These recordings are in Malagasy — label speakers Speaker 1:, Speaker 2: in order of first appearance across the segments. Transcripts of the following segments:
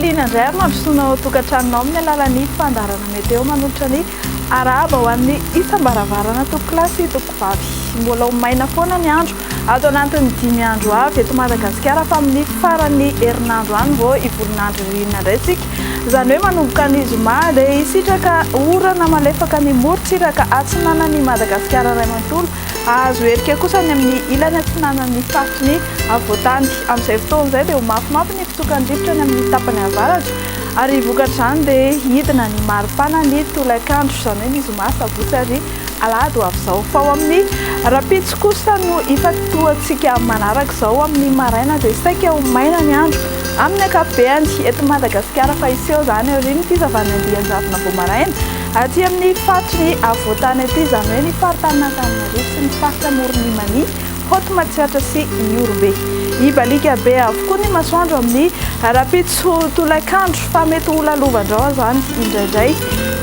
Speaker 1: Lina indray ary mampisoana tokantranonao amin'ny alalan'ny fandarana meteo manolotra ny araba ho an'ny isam-baravarana toko klasy toko vavy. Mbola ho maina foana ny andro ato anatin'ny 5 andro avy eto Madagasikara fa amin'ny faran'ny herinandro any vao ivorinandro ririnina indray isika. Izany hoe manomboka ny zoma dia hisitraka orana malefaka ny morontsiraka atsinanan'ny Madagasikara iray manontolo. Azo herika kosa ny amin'ny ilany atsinanan'ny faritry ny avoatany. Amin'izay fotoana izay dia ho mafimafy ny fitsokan'ny rivotra ny amin'ny tapany avaratra ary vokatr'izany dia hidina ny maripana ny tolakandro izany hoe ny zoma sabotsy ary alahady ho avy izao. Fa ho amin'ny rapitso kosa no ifatoantsika manaraka izao amin'ny maraina dia saika ho maina ny andro amin'ny ankapobeny eto Madagasikara fa iseho izany aorian'ny fizavana andian-javona vao maraina aty amin'ny faritry ny avoatany aty izany hoe ny faritany Antananarivo sy ny faritra Moronimamy, Hotomatsiratra sy Iorbe. Ibalika be avokoa ny masoandro amin'ny rapitso tolakandro fa mety ho lalovandrao izany indraindray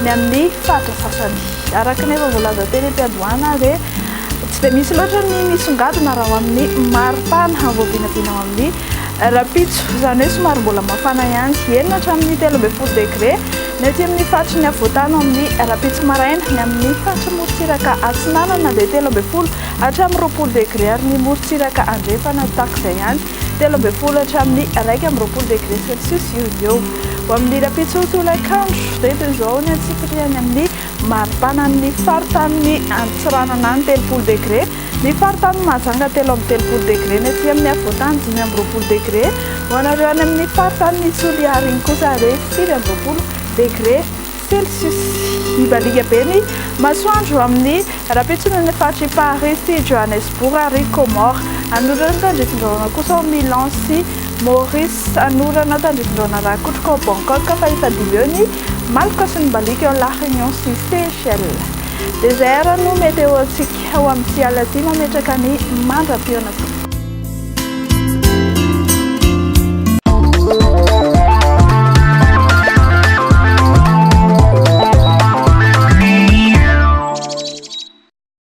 Speaker 1: ny amin'ny faritra sasany. Araka ny efa voalaza teny am-piadohana dia tsy dia misy loatra ny misongadina raha amin'ny maripana voavinavina amin'ny rapitso izany hoe somary mbola mafana ihany, enina hatramin'ny 13 degré ny aty amin'ny faritry ny avoatany amin'ny rapitso maraina, ny amin'ny faritra morontsiraka atsinanana dia 13 hatramin'ny 20 degré ary ny morontsiraka andrefana takizay ihany 13 hatramin'ny 21 degré celsius eo. Ho amin'ny rapitso tolakandro dia toy izao ny antsipiriany amin'ny maripana ny faritany Antsiranana ny 30 degré, ny faritany Mahajanga 13 degré, ny aty amin'ny avoatany 20 degré, ho anareo any amin'ny faritany Toliara iny kosa dia 20 degré celsius. Ibalika be ny masoandro amin'ny rapitsony ny faritry Paris sy Johannesburg ary Comore. Anorana tandrifin-drahona kosa ao Milan sy Maurice, anorana tandrifin-drahona rakotrika ao Bangkok fa ifadilo eo ny Malte sy ny balika eo La Réunion sy Seychelles. Dia izay ary no meteo antsika ho amin'ny aty mametraka ny mandra-pionavy.